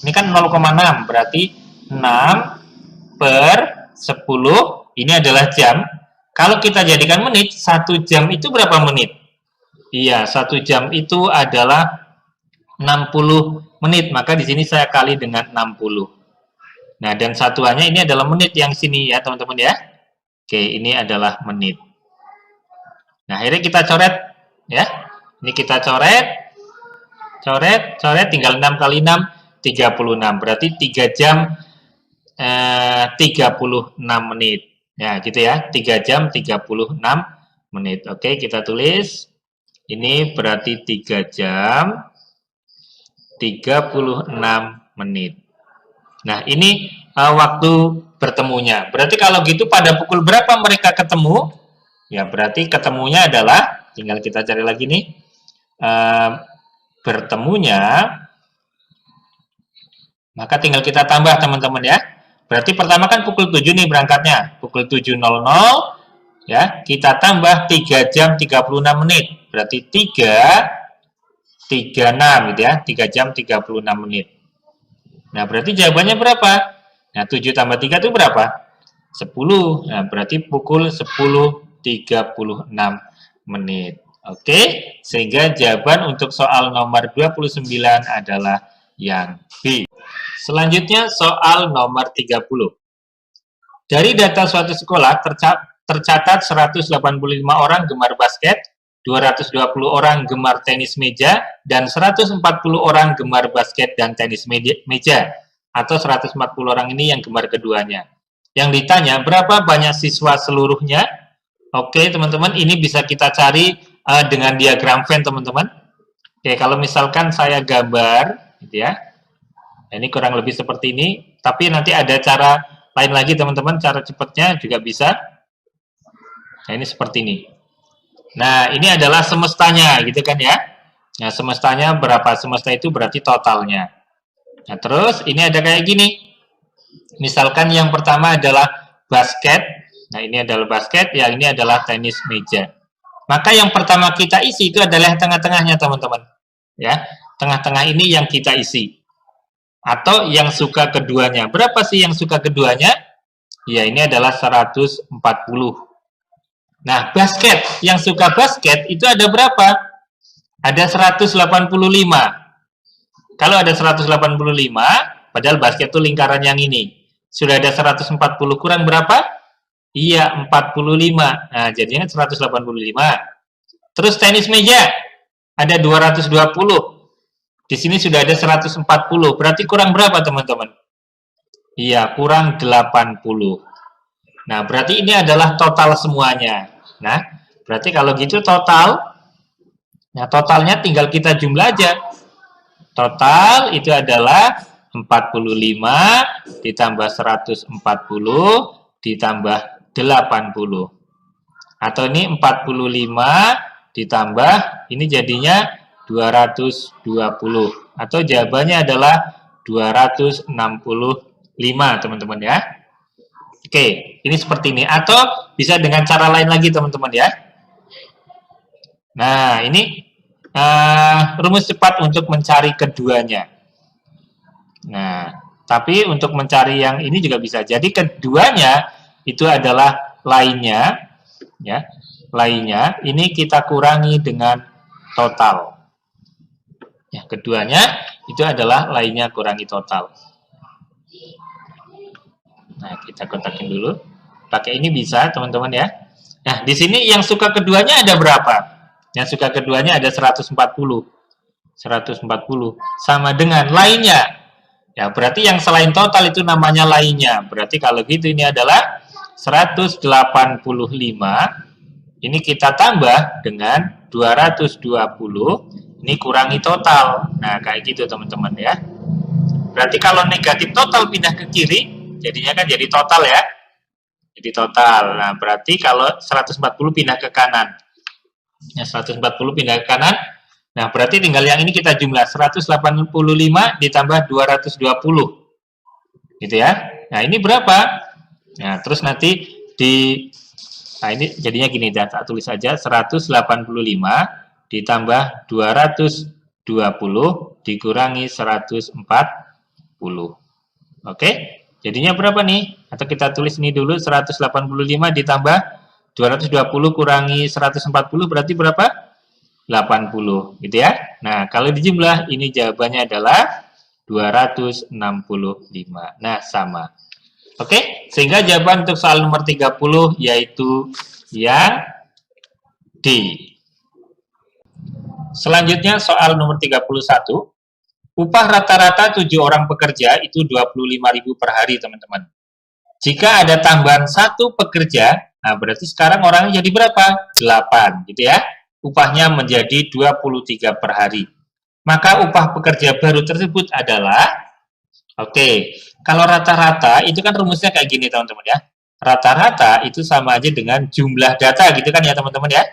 Ini kan 0,6, berarti 6/10, ini adalah jam. Kalau kita jadikan menit, 1 jam itu berapa menit? Iya, 1 jam itu adalah 60 menit, maka di sini saya kali dengan 60. Nah, dan satuannya ini adalah menit yang sini ya teman-teman ya. Oke, ini adalah menit. Nah, akhirnya kita coret ya. Ini kita coret, tinggal 6 kali 6, 36. Berarti 3 jam 36 menit. Ya, gitu ya. 3 jam 36 menit. Oke, kita tulis. Ini berarti 3 jam 36 menit. Nah, ini waktu bertemunya. Berarti kalau gitu pada pukul berapa mereka ketemu? Ya, berarti ketemunya adalah, tinggal kita cari lagi nih. Bertemunya, maka tinggal kita tambah teman-teman ya. Berarti pertama kan pukul 7 nih berangkatnya. Pukul 7.00 ya, kita tambah 3 jam 36 menit. Berarti 3,36 gitu ya. 3 jam 36 menit. Nah, berarti jawabannya berapa? Nah, 7 tambah 3 itu berapa? 10. Nah, berarti pukul 10.36 menit. Oke, sehingga jawaban untuk soal nomor 29 adalah yang B. Selanjutnya soal nomor 30. Dari data suatu sekolah tercatat 185 orang gemar basket, 220 orang gemar tenis meja, dan 140 orang gemar basket dan tenis meja, atau 140 orang ini yang gemar keduanya. Yang ditanya, berapa banyak siswa seluruhnya? Oke, teman-teman, ini bisa kita cari dengan diagram Venn, teman-teman. Oke, kalau misalkan saya gambar, gitu ya. Nah, ini kurang lebih seperti ini, tapi nanti ada cara lain lagi, teman-teman, cara cepatnya juga bisa. Nah, ini seperti ini. Nah, ini adalah semestanya, gitu kan ya. Nah, semestanya berapa? Semesta itu berarti totalnya. Nah, terus ini ada kayak gini. Misalkan yang pertama adalah basket. Nah, ini adalah basket, yang ini adalah tenis meja. Maka yang pertama kita isi itu adalah tengah-tengahnya, teman-teman. Ya, tengah-tengah ini yang kita isi. Atau yang suka keduanya. Berapa sih yang suka keduanya? Ya, ini adalah 140. Nah, basket, yang suka basket itu ada berapa? Ada 185. Kalau ada 185, padahal basket itu lingkaran yang ini. Sudah ada 140 kurang berapa? Iya, 45. Nah, jadinya 185. Terus tenis meja, ada 220. Di sini sudah ada 140. Berarti kurang berapa, teman-teman? Iya, kurang 80. Nah, berarti ini adalah total semuanya. Nah, berarti kalau gitu total, nah totalnya tinggal kita jumlah aja. Total itu adalah 45 ditambah 140 ditambah 80. Atau ini 45 ditambah, ini jadinya 220. Atau jawabannya adalah 265, teman-teman ya. Oke, ini seperti ini. Atau bisa dengan cara lain lagi, teman-teman ya. Nah, ini rumus cepat untuk mencari keduanya. Nah, tapi untuk mencari yang ini juga bisa. Jadi keduanya itu adalah lainnya, ya. Lainnya ini kita kurangi dengan total. Ya, keduanya itu adalah lainnya kurangi total. Nah, kita kotakin dulu. Pakai ini bisa, teman-teman ya. Nah, di sini yang suka keduanya ada berapa? Yang suka keduanya ada 140. 140 sama dengan lainnya. Ya, berarti yang selain total itu namanya lainnya. Berarti kalau gitu ini adalah 185. Ini kita tambah dengan 220. Ini kurangi total. Nah, kayak gitu teman-teman ya. Berarti kalau negatif total pindah ke kiri, jadinya kan jadi total ya. Jadi total. Nah, berarti kalau 140 pindah ke kanan. Ya, 140 pindah ke kanan. Nah, berarti tinggal yang ini kita jumlah 185 ditambah 220. Gitu ya. Nah, ini berapa? Nah, terus nanti nah ini jadinya gini, tak tulis saja 185 ditambah 220 dikurangi 140. Oke? Jadinya berapa nih? Atau kita tulis ini dulu 185 ditambah 220 kurangi 140 berarti berapa? 80, gitu ya. Nah, kalau dijumlah ini jawabannya adalah 265. Nah, sama. Oke, sehingga jawaban untuk soal nomor 30 yaitu yang D. Selanjutnya soal nomor 31. Upah rata-rata 7 orang pekerja itu 25.000 per hari, teman-teman. Jika ada tambahan 1 pekerja, nah berarti sekarang orangnya jadi berapa? 8, gitu ya. Upahnya menjadi 23 per hari. Maka upah pekerja baru tersebut adalah, oke, kalau rata-rata itu kan rumusnya kayak gini teman-teman ya. Rata-rata itu sama aja dengan jumlah data gitu kan ya teman-teman ya.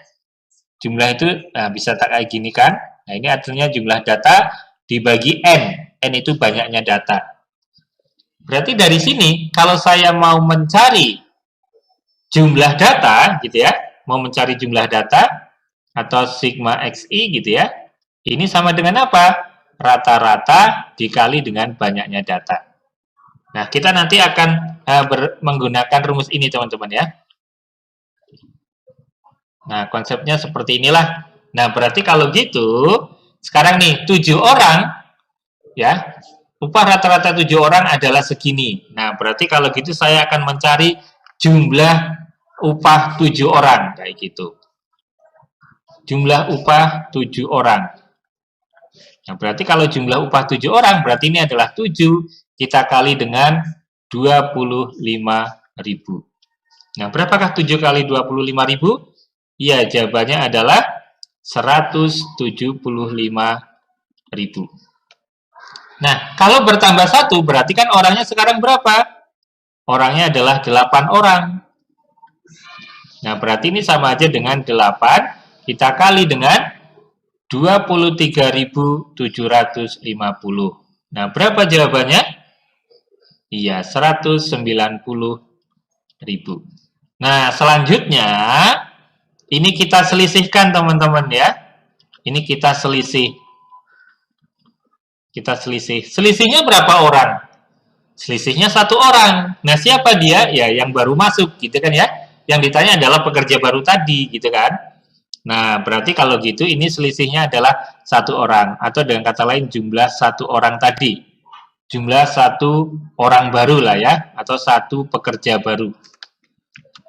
Jumlah itu bisa tak kayak gini kan. Nah ini artinya jumlah data dibagi N. N itu banyaknya data. Berarti dari sini kalau saya mau mencari jumlah data gitu ya. Mau mencari jumlah data atau sigma XI gitu ya. Ini sama dengan apa? Rata-rata dikali dengan banyaknya data. Nah, kita nanti akan menggunakan rumus ini, teman-teman ya. Nah, konsepnya seperti inilah. Nah, berarti kalau gitu, sekarang nih, 7 orang, ya, upah rata-rata 7 orang adalah segini. Nah, berarti kalau gitu saya akan mencari jumlah upah 7 orang, kayak gitu. Jumlah upah 7 orang. Nah, berarti kalau jumlah upah 7 orang, berarti ini adalah 7 kita kali dengan 25.000. Nah, berapakah 7 kali 25.000? Ya, jawabannya adalah 175.000. Nah, kalau bertambah 1, berarti kan orangnya sekarang berapa? Orangnya adalah 8 orang. Nah, berarti ini sama aja dengan 8, kita kali dengan 23.750. Nah, berapa jawabannya? Iya, 190.000. Nah, selanjutnya ini kita selisihkan teman-teman ya. Ini kita selisih. Selisihnya berapa orang? Selisihnya 1 orang. Nah, siapa dia? Ya, yang baru masuk gitu kan ya. Yang ditanya adalah pekerja baru tadi gitu kan. Nah, berarti kalau gitu ini selisihnya adalah 1 orang. Atau dengan kata lain jumlah 1 orang tadi. Jumlah 1 orang baru lah ya. Atau 1 pekerja baru.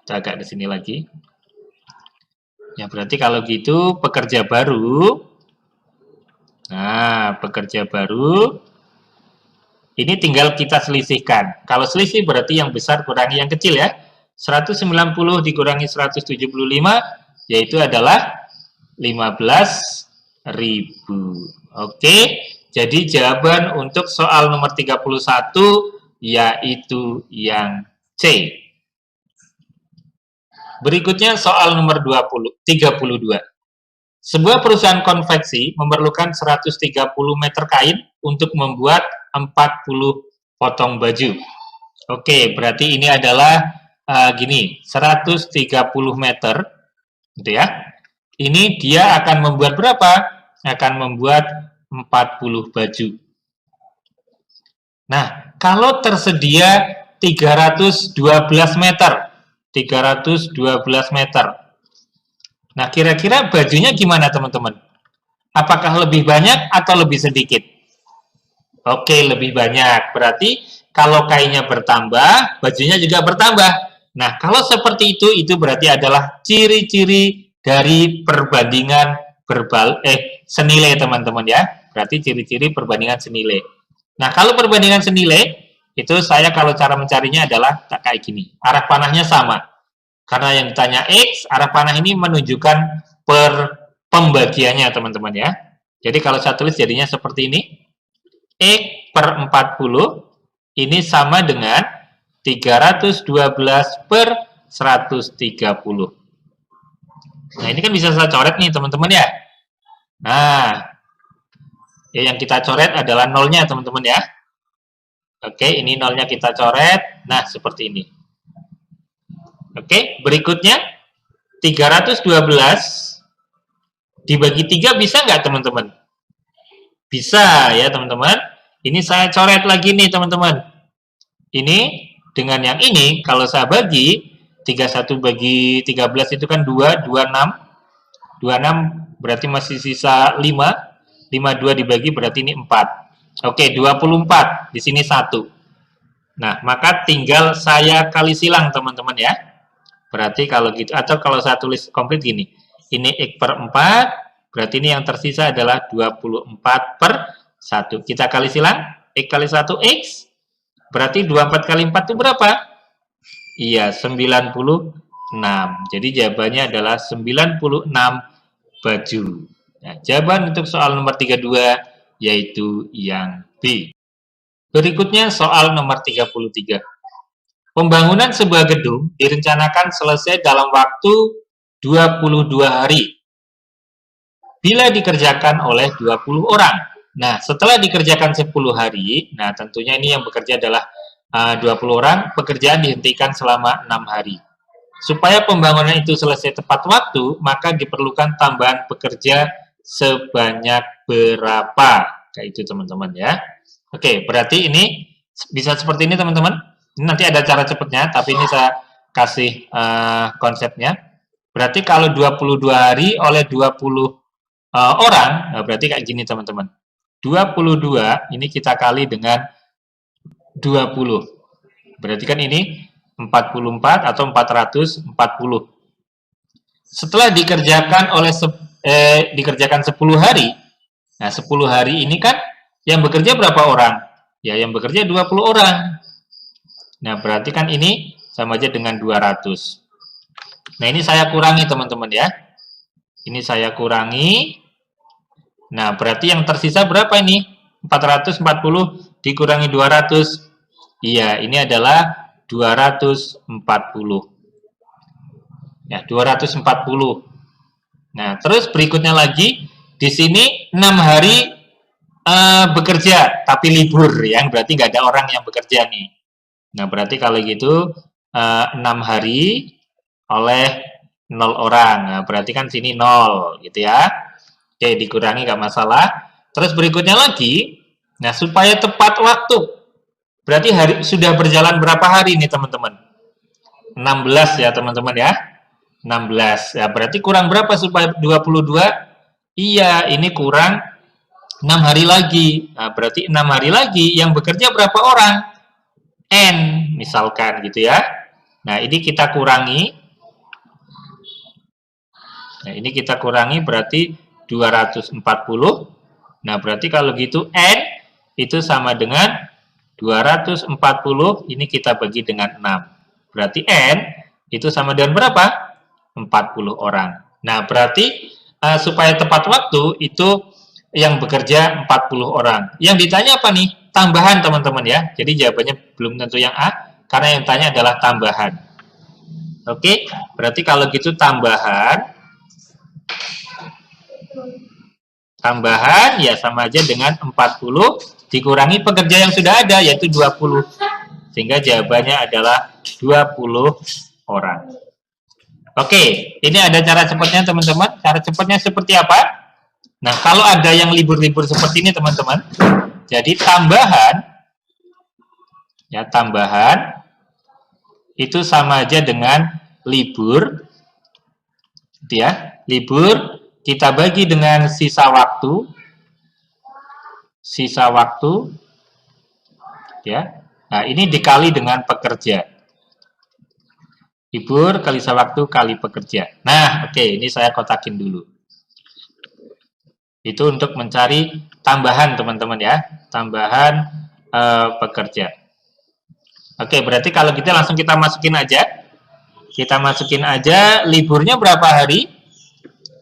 Kita agak ke sini lagi. Ya, berarti kalau gitu pekerja baru. Nah, pekerja baru. Ini tinggal kita selisihkan. Kalau selisih berarti yang besar kurangi yang kecil ya. 190 dikurangi 175 yaitu adalah 15.000. Oke, jadi jawaban untuk soal nomor 31 yaitu yang C. Berikutnya soal nomor 32. Sebuah perusahaan konveksi memerlukan 130 meter kain untuk membuat 40 potong baju. Oke, berarti ini adalah gini, 130 meter, gitu ya. Ini dia akan membuat berapa? Akan membuat 40 baju. Nah, kalau tersedia 312 meter, 312 meter. Nah, kira-kira bajunya gimana teman-teman? Apakah lebih banyak atau lebih sedikit? Oke, lebih banyak. Berarti kalau kainnya bertambah, bajunya juga bertambah. Nah, kalau seperti itu berarti adalah ciri-ciri dari perbandingan senilai teman-teman ya. Berarti ciri-ciri perbandingan senilai. Nah, kalau perbandingan senilai, itu saya kalau cara mencarinya adalah kayak gini. Arah panahnya sama. Karena yang ditanya X, arah panah ini menunjukkan pembagiannya teman-teman ya. Jadi kalau saya tulis jadinya seperti ini. X per 40 ini sama dengan 312 per 130. Nah, ini kan bisa saya coret nih teman-teman ya. Nah, yang kita coret adalah nolnya teman-teman ya. Oke, ini nolnya kita coret. Nah, seperti ini. Oke, berikutnya 312 dibagi 3 bisa nggak teman-teman? Bisa ya teman-teman. Ini saya coret lagi nih teman-teman. Ini dengan yang ini kalau saya bagi 31 bagi 13 itu kan 2, 26. 26 berarti masih sisa 5. 52 dibagi berarti ini 4. Oke, 24. Di sini 1. Nah, maka tinggal saya kali silang teman-teman ya. Berarti kalau gitu, atau kalau saya tulis komplit gini. Ini X per 4, berarti ini yang tersisa adalah 24 per 1. Kita kali silang, X kali 1, X. Berarti 24 kali 4 itu berapa? Iya, 96. Jadi jawabannya adalah 96 baju. Nah, jawaban untuk soal nomor 32 yaitu yang B. Berikutnya soal nomor 33. Pembangunan sebuah gedung direncanakan selesai dalam waktu 22 hari. Bila dikerjakan oleh 20 orang. Nah, setelah dikerjakan 10 hari, nah tentunya ini yang bekerja adalah 20 orang, pekerjaan dihentikan selama 6 hari. Supaya pembangunan itu selesai tepat waktu, maka diperlukan tambahan pekerja sebanyak berapa? Kayak itu teman-teman ya. Oke, berarti ini bisa seperti ini teman-teman. Ini nanti ada cara cepatnya, tapi ini saya kasih konsepnya. Berarti kalau 22 hari oleh 20 orang, nah berarti kayak gini teman-teman. 22 ini kita kali dengan 20. Berarti kan ini 44 atau 440. Setelah dikerjakan oleh dikerjakan 10 hari. Nah, 10 hari ini kan yang bekerja berapa orang? Ya, yang bekerja 20 orang. Nah, berarti kan ini sama aja dengan 200. Nah, ini saya kurangi teman-teman ya. Ini saya kurangi. Nah, berarti yang tersisa berapa ini? 440 dikurangi 200. Iya, ini adalah 240. Ya, 240. Nah, terus berikutnya lagi, di sini 6 hari bekerja, tapi libur, ya, berarti nggak ada orang yang bekerja nih. Nah, berarti kalau gitu 6 hari oleh 0 orang, nah, berarti kan sini 0, gitu ya. Oke, dikurangi nggak masalah. Terus berikutnya lagi, nah supaya tepat waktu, berarti sudah berjalan berapa hari nih teman-teman? 16 ya teman-teman ya. 16, ya berarti kurang berapa supaya 22? Iya, ini kurang 6 hari lagi. Nah, berarti 6 hari lagi yang bekerja berapa orang? N, misalkan gitu ya. Nah, ini kita kurangi. Nah, ini kita kurangi berarti 240. Nah, berarti kalau gitu N itu sama dengan 240, ini kita bagi dengan 6. Berarti N itu sama dengan berapa? 40 orang. Nah, berarti supaya tepat waktu itu yang bekerja 40 orang. Yang ditanya apa nih? Tambahan teman-teman ya. Jadi jawabannya belum tentu yang A, karena yang tanya adalah tambahan. Oke, berarti kalau gitu tambahan ya sama aja dengan 40 dikurangi pekerja yang sudah ada, yaitu 20. Sehingga jawabannya adalah 20 orang. Oke, ini ada cara cepatnya teman-teman. Cara cepatnya seperti apa? Nah, kalau ada yang libur-libur seperti ini teman-teman, jadi tambahan itu sama aja dengan libur, gitu ya. Libur kita bagi dengan sisa waktu, ya. Nah, ini dikali dengan pekerja. Libur kali sisa waktu kali pekerja. Nah, oke, ini saya kotakin dulu. Itu untuk mencari tambahan teman-teman ya, tambahan pekerja. Oke, berarti kalau kita langsung kita masukin aja. Kita masukin aja liburnya berapa hari?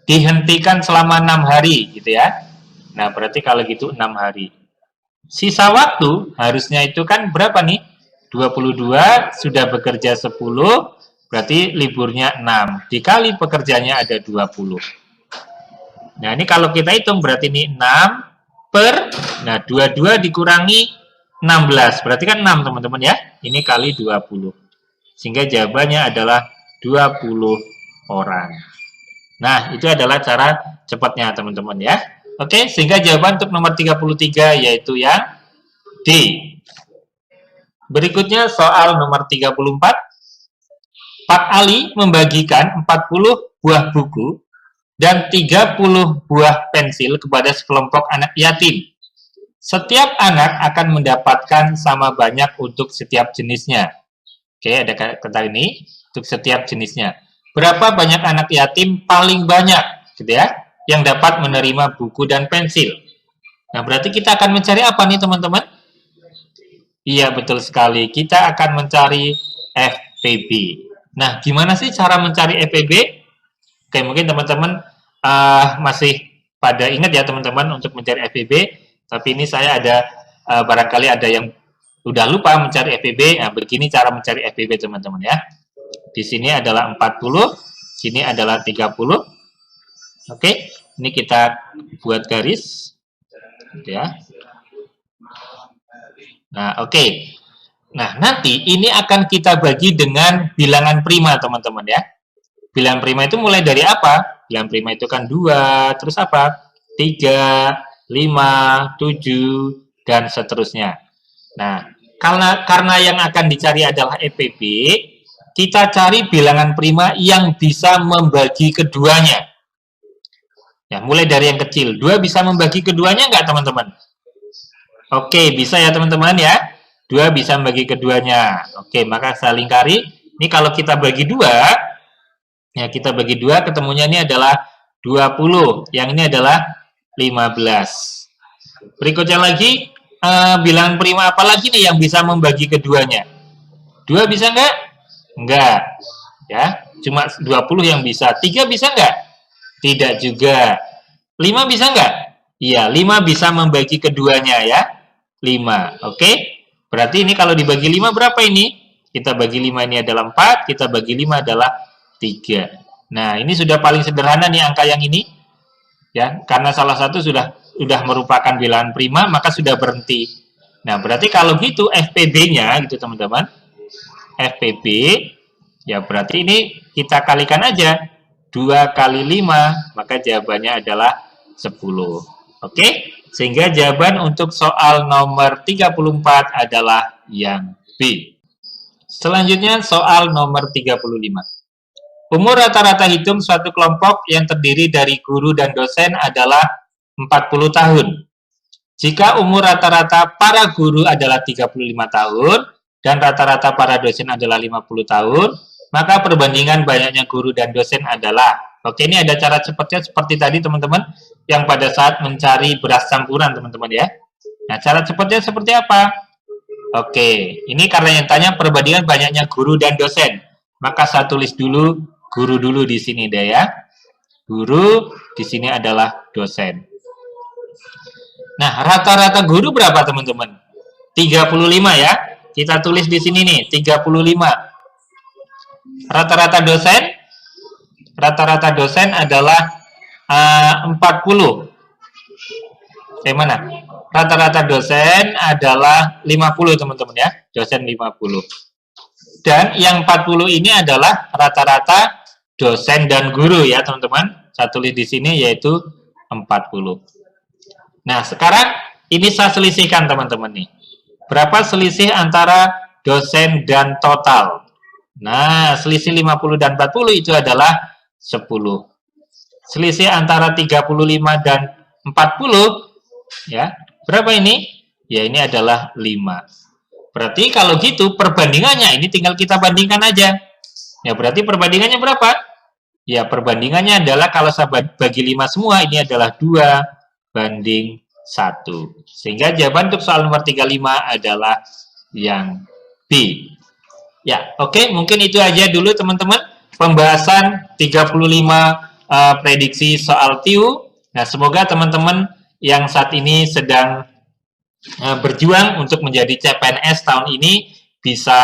Dihentikan selama 6 hari gitu ya. Nah, berarti kalau gitu 6 hari. Sisa waktu harusnya itu kan berapa nih? 22, sudah bekerja 10, berarti liburnya 6. Dikali pekerjanya ada 20. Nah, ini kalau kita hitung berarti ini 6 per, nah 22 dikurangi 16. Berarti kan 6 teman-teman ya. Ini kali 20. Sehingga jawabannya adalah 20 orang. Nah, itu adalah cara cepatnya teman-teman ya. Oke, sehingga jawaban untuk nomor 33 yaitu yang D. Berikutnya soal nomor 34. Pak Ali membagikan 40 buah buku dan 30 buah pensil kepada sekelompok anak yatim. Setiap anak akan mendapatkan sama banyak untuk setiap jenisnya. Oke, ada kata ini, untuk setiap jenisnya. Berapa banyak anak yatim paling banyak, gitu ya, yang dapat menerima buku dan pensil? Nah, berarti kita akan mencari apa nih, teman-teman? Iya, betul sekali. Kita akan mencari FPB. Nah, gimana sih cara mencari FPB? Oke, mungkin teman-teman masih pada ingat ya teman-teman untuk mencari FPB, tapi ini saya ada barangkali ada yang udah lupa mencari FPB. Nah, begini cara mencari FPB teman-teman ya. Di sini adalah 40, sini adalah 30. Oke, ini kita buat garis ya. Nah, oke. Nah, nanti ini akan kita bagi dengan bilangan prima teman-teman ya. Bilangan prima itu mulai dari apa? Bilangan prima itu kan 2, terus apa? 3, 5, 7, dan seterusnya. Nah, karena yang akan dicari adalah FPB, kita cari bilangan prima yang bisa membagi keduanya. Ya, mulai dari yang kecil. 2 bisa membagi keduanya nggak, teman-teman? Oke, bisa ya, teman-teman ya. 2 bisa membagi keduanya. Oke, maka saya lingkari. Ini kalau kita bagi 2, ya, kita bagi 2, ketemunya ini adalah 20. Yang ini adalah 15. Berikutnya lagi, bilangan prima apa lagi nih yang bisa membagi keduanya? 2 bisa nggak? Enggak. Ya, cuma 20 yang bisa. 3 bisa nggak? Tidak juga. 5 bisa nggak? Iya, 5 bisa membagi keduanya ya. 5. Oke? Berarti ini kalau dibagi 5 berapa ini? Kita bagi 5 ini adalah 4, kita bagi 5 adalah 3. Nah, ini sudah paling sederhana nih angka yang ini. Ya, karena salah satu sudah merupakan bilangan prima, maka sudah berhenti. Nah, berarti kalau gitu FPB-nya gitu teman-teman. FPB ya berarti ini kita kalikan aja 2 kali 5, maka jawabannya adalah 10. Oke? Sehingga jawaban untuk soal nomor 34 adalah yang B. Selanjutnya soal nomor 35. Umur rata-rata hitung suatu kelompok yang terdiri dari guru dan dosen adalah 40 tahun. Jika umur rata-rata para guru adalah 35 tahun dan rata-rata para dosen adalah 50 tahun, maka perbandingan banyaknya guru dan dosen adalah, oke, ini ada cara cepatnya seperti tadi teman-teman, yang pada saat mencari beras campuran teman-teman ya. Nah, cara cepatnya seperti apa? Oke, ini karena yang tanya perbandingan banyaknya guru dan dosen, maka saya tulis dulu guru dulu di sini deh ya. Guru di sini adalah dosen. Nah, rata-rata guru berapa teman-teman? 35 ya. Kita tulis di sini nih, 35. Rata-rata dosen? Rata-rata dosen adalah 40. Mana? Rata-rata dosen adalah 50 teman-teman ya. Dosen 50. Dan yang 40 ini adalah rata-rata dosen dan guru ya teman-teman. Saya tulis di sini yaitu 40. Nah, sekarang ini saya selisihkan teman-teman nih. Berapa selisih antara dosen dan total? Nah, selisih 50 dan 40 itu adalah 10. Selisih antara 35 dan 40 ya. Berapa ini? Ya, ini adalah 5. Berarti kalau gitu perbandingannya ini tinggal kita bandingkan aja. Ya, berarti perbandingannya berapa? Ya, perbandingannya adalah kalau saya bagi 5 semua, ini adalah 2:1. Sehingga jawaban untuk soal nomor 35 adalah yang B. Ya, oke, mungkin itu aja dulu teman-teman. Pembahasan 35 prediksi soal TIU. Nah, semoga teman-teman yang saat ini sedang berjuang untuk menjadi CPNS tahun ini bisa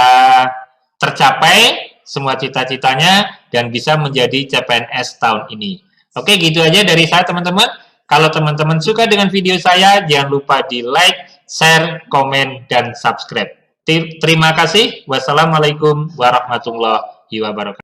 tercapai semua cita-citanya dan bisa menjadi CPNS tahun ini. Oke, gitu aja dari saya teman-teman. Kalau teman-teman suka dengan video saya, jangan lupa di like, share, komen, dan subscribe. Terima kasih. Wassalamualaikum warahmatullahi wabarakatuh.